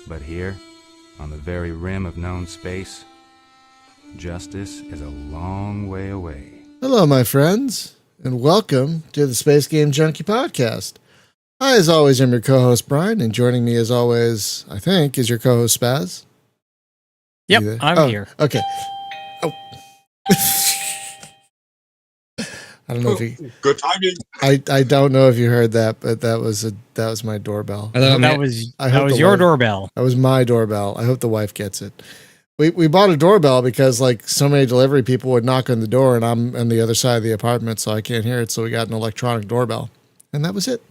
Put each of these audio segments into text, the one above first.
But here, on the very rim of known space, justice is a long way away. Hello, my friends, and welcome to the Space Game Junkie Podcast. I, as always, am your co-host, Brian, and joining me, as always, I think, is your co-host, Spaz. Yep, I'm here. Okay. Oh. I don't know if you... Good timing. I don't know if you heard that, but that was my doorbell. That was your doorbell. That was my doorbell. I hope the wife gets it. We bought a doorbell because like so many delivery people would knock on the door and I'm on the other side of the apartment, so I can't hear it. So we got an electronic doorbell, and that was it.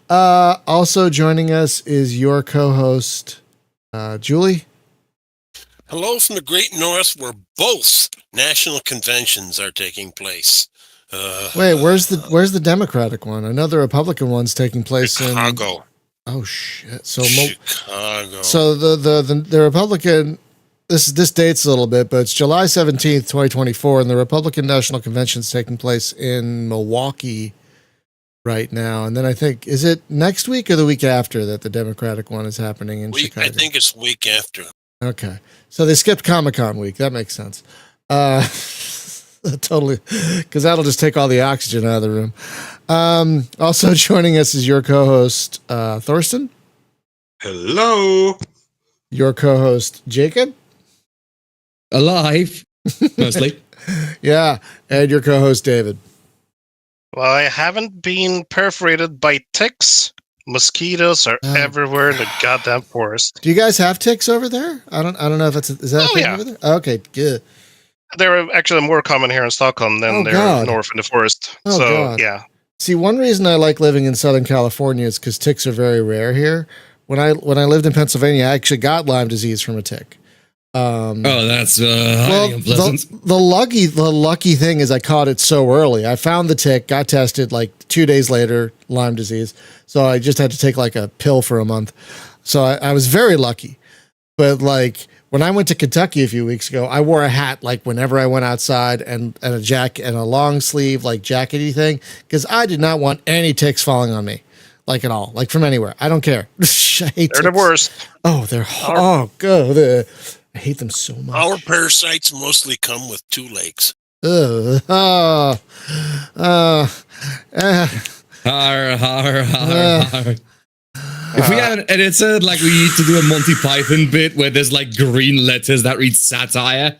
Also joining us is your co-host, Julie. Hello from the Great North, where both national conventions are taking place. Wait, where's the Democratic one? I know the Republican one's taking place Chicago. Oh shit! So Chicago. So the Republican. This dates a little bit, but it's July 17th, 2024, and the Republican National Convention is taking place in Milwaukee right now. And then I think, is it next week or the week after that the Democratic one is happening in Chicago? I think it's week after. Okay. So they skipped Comic-Con week. That makes sense. Totally, because that'll just take all the oxygen out of the room. Also joining us is your co-host, Thorsten. Hello. Your co-host, Jacob. Alive, mostly. Yeah, and your co-host, David. Well, I haven't been perforated by ticks. Mosquitoes are everywhere in the goddamn forest. Do you guys have ticks over there? I don't know if is that a thing over there? Okay, good. They're actually more common here in Stockholm than they're north in the forest. Yeah. See, one reason I like living in Southern California is because ticks are very rare here. When I lived in Pennsylvania, I actually got Lyme disease from a tick. That's highly unpleasant. The lucky thing is I caught it so early. I found the tick, got tested like 2 days later, Lyme disease. So I just had to take like a pill for a month. So I was very lucky. But like when I went to Kentucky a few weeks ago, I wore a hat like whenever I went outside and a jacket and a long sleeve like jackety thing because I did not want any ticks falling on me. Like at all, like from anywhere. I don't care. I hate they're ticks. The worst. Oh, I hate them so much. Our parasites mostly come with 2 legs. Har. If we have an editor, like we need to do a Monty Python bit where there's like green letters that read satire.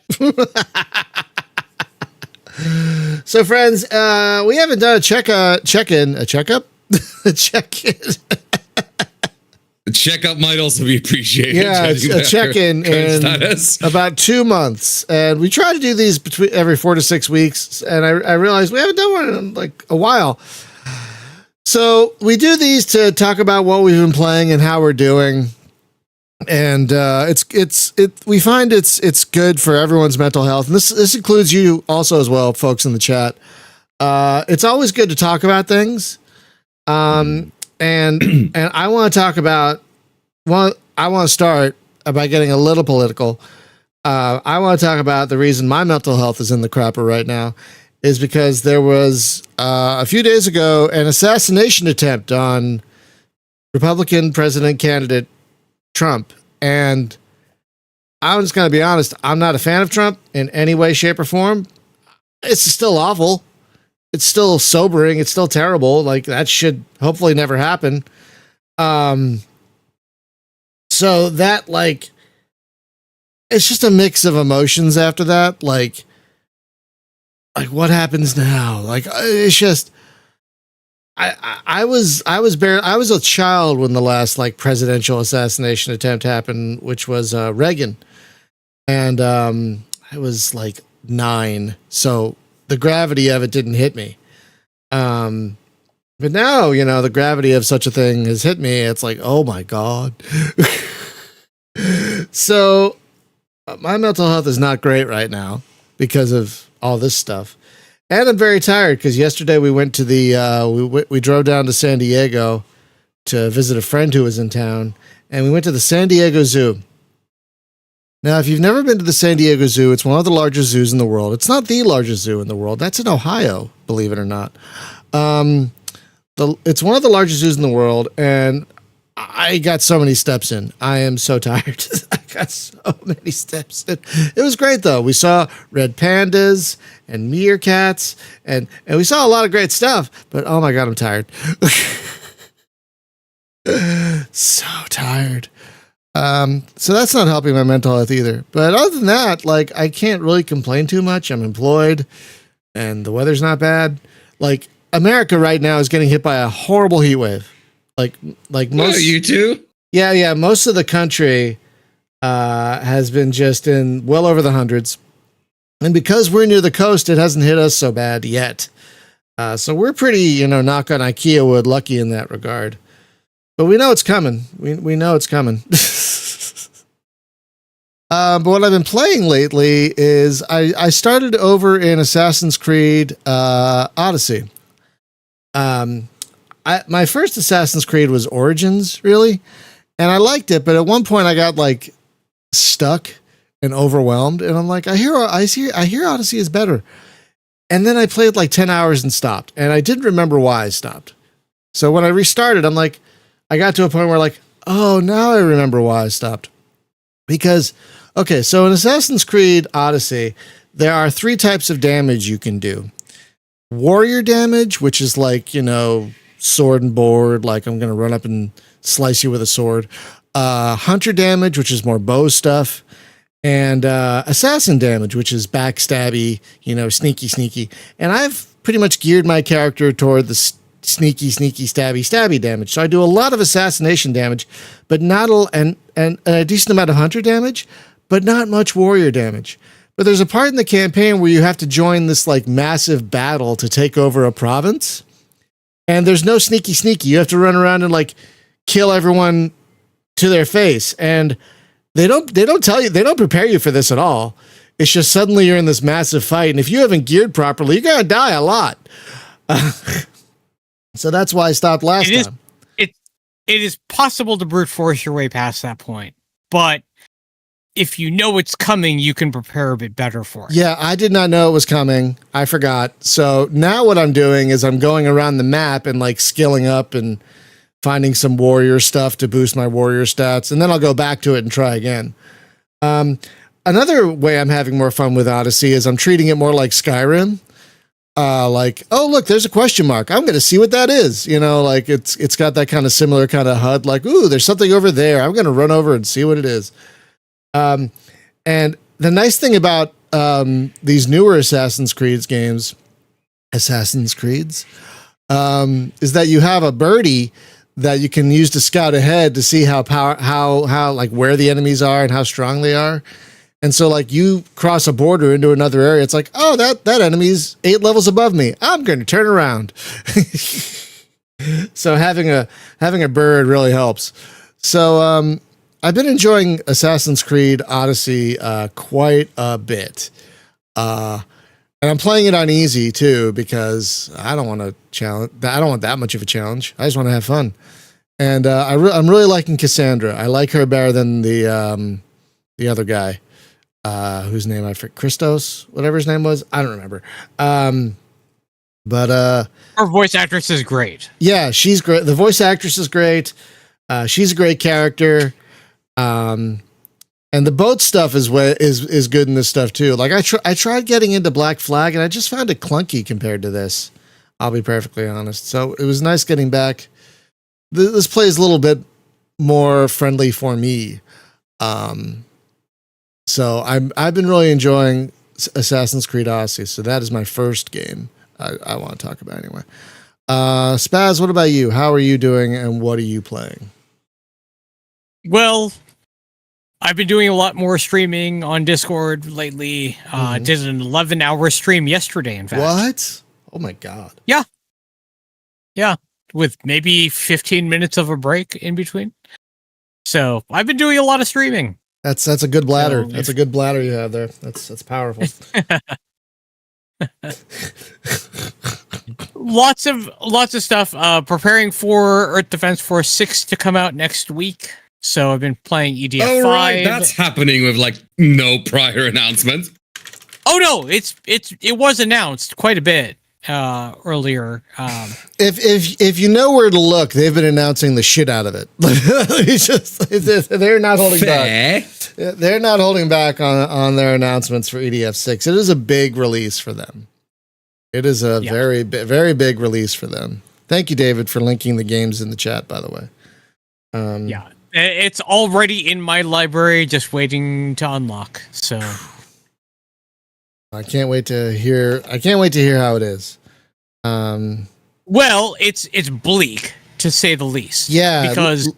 So, friends, we haven't done a checkup. A checkup might also be appreciated. Yeah, a check-in in about 2 months. And we try to do these between every 4 to 6 weeks. And I realized we haven't done one in like a while. So we do these to talk about what we've been playing and how we're doing. And we find it's good for everyone's mental health. And this includes you also as well, folks in the chat. It's always good to talk about things. And I want to talk about, I want to start by getting a little political. I want to talk about the reason my mental health is in the crapper right now is because there was, a few days ago, an assassination attempt on Republican president candidate Trump. And I'm just going to be honest. I'm not a fan of Trump in any way, shape, or form. It's still awful. It's still sobering. It's still terrible. Like that should hopefully never happen. So that like, it's just a mix of emotions after that. Like what happens now? Like it's just, I was a child when the last like presidential assassination attempt happened, which was Reagan, and I was like 9. So the gravity of it didn't hit me. But now, the gravity of such a thing has hit me. It's like, oh my God. So my mental health is not great right now because of all this stuff. And I'm very tired because yesterday we went to we drove down to San Diego to visit a friend who was in town, and we went to the San Diego Zoo. Now, if you've never been to the San Diego Zoo, it's one of the largest zoos in the world. It's not the largest zoo in the world. That's in Ohio, believe it or not. It's one of the largest zoos in the world, and I got so many steps in. I am so tired. I got so many steps in. It was great though. We saw red pandas and meerkats, and we saw a lot of great stuff. But oh my god, I'm tired. So tired. So that's not helping my mental health either. But other than that, like I can't really complain too much. I'm employed, and the weather's not bad. Like America right now is getting hit by a horrible heat wave. Like most, you too? Yeah. Most of the country has been just in well over the hundreds, and because we're near the coast, it hasn't hit us so bad yet. So we're pretty, knock on IKEA wood, lucky in that regard. But we know it's coming. We know it's coming. But what I've been playing lately is I started over in Assassin's Creed Odyssey. My first Assassin's Creed was Origins, really, and I liked it. But at one point, I got like stuck and overwhelmed, and I'm like, I hear Odyssey is better. And then I played like 10 hours and stopped, and I didn't remember why I stopped. So when I restarted, I'm like, I got to a point where like, oh, now I remember why I stopped. Because, okay, so in Assassin's Creed Odyssey, there are 3 types of damage you can do. Warrior damage, which is like, sword and board, like I'm going to run up and slice you with a sword. Hunter damage, which is more bow stuff. And assassin damage, which is backstabby, sneaky. And I've pretty much geared my character toward the sneaky, stabby damage. So I do a lot of assassination damage, but not and a decent amount of hunter damage, but not much warrior damage. But there's a part in the campaign where you have to join this like massive battle to take over a province. And there's no sneaky. You have to run around and like kill everyone to their face. And they don't tell you, they don't prepare you for this at all. It's just suddenly you're in this massive fight. And if you haven't geared properly, you're going to die a lot. So that's why I stopped last time. It is possible to brute force your way past that point, but if you know it's coming, you can prepare a bit better for it. Yeah, I did not know it was coming. I forgot. So now what I'm doing is I'm going around the map and like skilling up and finding some warrior stuff to boost my warrior stats, and then I'll go back to it and try again. Another way I'm having more fun with Odyssey is I'm treating it more like Skyrim. Like, oh, look, there's a question mark. I'm going to see what that is. Like it's got that kind of similar kind of HUD. Like, ooh, there's something over there. I'm going to run over and see what it is. And the nice thing about these newer Assassin's Creed games, is that you have a birdie that you can use to scout ahead to see how like where the enemies are and how strong they are. And so like you cross a border into another area, it's like, oh, that enemy's 8 levels above me. I'm going to turn around. So having a bird really helps. So I've been enjoying Assassin's Creed Odyssey quite a bit. And I'm playing it on easy too because I don't want that much of a challenge. I just want to have fun. And I'm really liking Cassandra. I like her better than the other guy. Whose name I forget, Christos, whatever his name was. I don't remember. But her voice actress is great. Yeah, she's great. The voice actress is great. She's a great character. And the boat stuff is good in this stuff too. Like I tried getting into Black Flag and I just found it clunky compared to this. I'll be perfectly honest. So it was nice getting back. This plays a little bit more friendly for me. So I've been really enjoying Assassin's Creed Odyssey. So that is my first game I want to talk about anyway. Spaz, what about you? How are you doing and what are you playing? Well, I've been doing a lot more streaming on Discord lately. Did an 11-hour stream yesterday, in fact. What? Oh my God. Yeah. Yeah. With maybe 15 minutes of a break in between. So I've been doing a lot of streaming. That's a good bladder. That's a good bladder you have there. That's powerful. Lots of stuff. Preparing for Earth Defense Force 6 to come out next week. So I've been playing EDF 5. Oh, right. That's happening with like no prior announcement. Oh no, it was announced quite a bit. earlier. If you know where to look, they've been announcing the shit out of it. They're not holding back. They're not holding back on their announcements for EDF6. It is a big release for them. It is a very big release for them. Thank you, David, for linking the games in the chat, by the way. Yeah, it's already in my library, just waiting to unlock. So I can't wait to hear how it is. Well, it's bleak to say the least. Yeah, because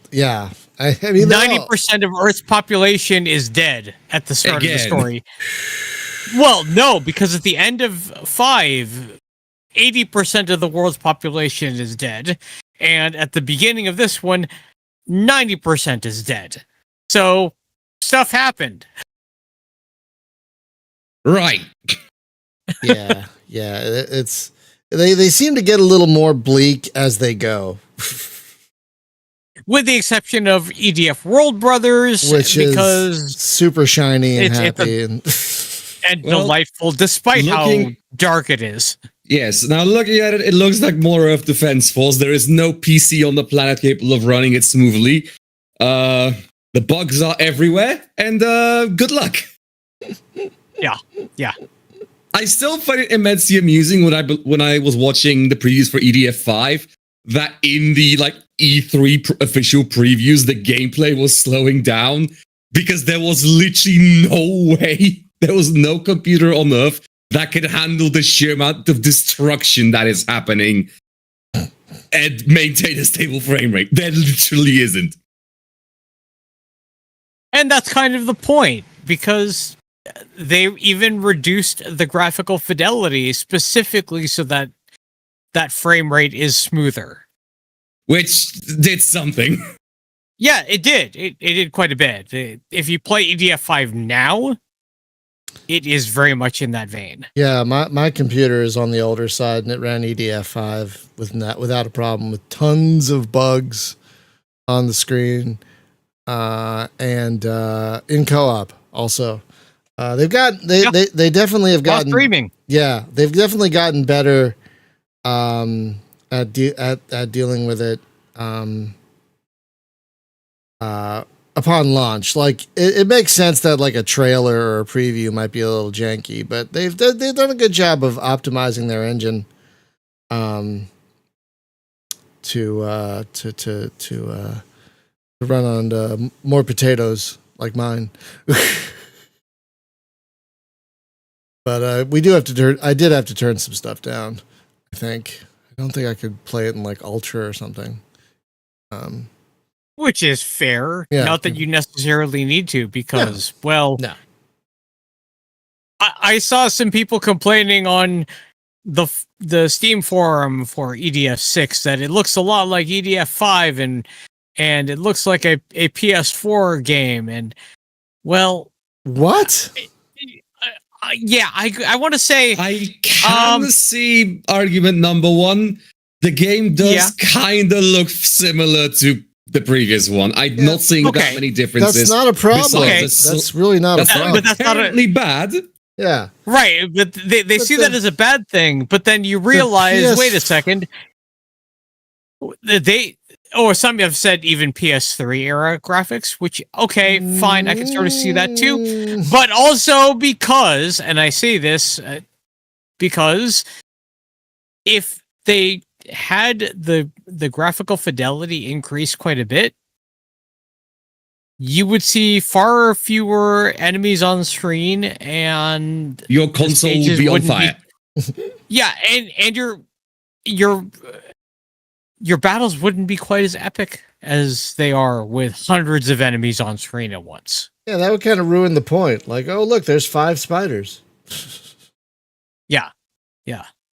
I mean 90% of Earth's population is dead at the start of the story. Well, no, because at the end of 5, 80% of the world's population is dead, and at the beginning of this one, 90% is dead. So stuff happened. Right. yeah. It's they seem to get a little more bleak as they go. With the exception of EDF World Brothers, which because is super shiny and happy and delightful, despite how dark it is. Yes, now looking at it, it looks like more Earth Defense Force. There is no PC on the planet capable of running it smoothly. The bugs are everywhere, and good luck. Yeah. I still find it immensely amusing when I was watching the previews for EDF5 that in the E3 official previews the gameplay was slowing down because there was literally no way, there was no computer on Earth that could handle the sheer amount of destruction that is happening and maintain a stable frame rate. There literally isn't. And that's kind of the point, because they even reduced the graphical fidelity specifically so that that frame rate is smoother. Which did something. Yeah, it did. It did quite a bit. If you play EDF5 now, it is very much in that vein. Yeah, my computer is on the older side, and it ran EDF5 without a problem, with tons of bugs on the screen, and in co-op also. They definitely have gotten streaming. Yeah, they've definitely gotten better at dealing with it upon launch. Like it makes sense that like a trailer or a preview might be a little janky, but they've done a good job of optimizing their engine to run on more potatoes like mine. But we do have to turn. I did have to turn some stuff down. I think. I don't think I could play it in like ultra or something. Which is fair. Yeah. Not that you necessarily need to, because no. I saw some people complaining on the Steam forum for EDF6 that it looks a lot like EDF5 and it looks like a PS4 game, and well, what? I want to say I can see argument number one. The game does kind of look similar to the previous one. I'm not seeing that many differences. That's not a problem. That's really not a problem. But that's apparently bad. Yeah. Right, but they see that as a bad thing, but then you realize, wait a second, some have said even PS3 era graphics, which, okay, fine, I can sort of see that too. But also because, and I say this because if they had the graphical fidelity increase quite a bit, you would see far fewer enemies on screen, and your console would be on fire. Yeah, and your battles wouldn't be quite as epic as they are with hundreds of enemies on screen at once. Yeah, that would kind of ruin the point. Like, oh, look, there's 5 spiders. Yeah.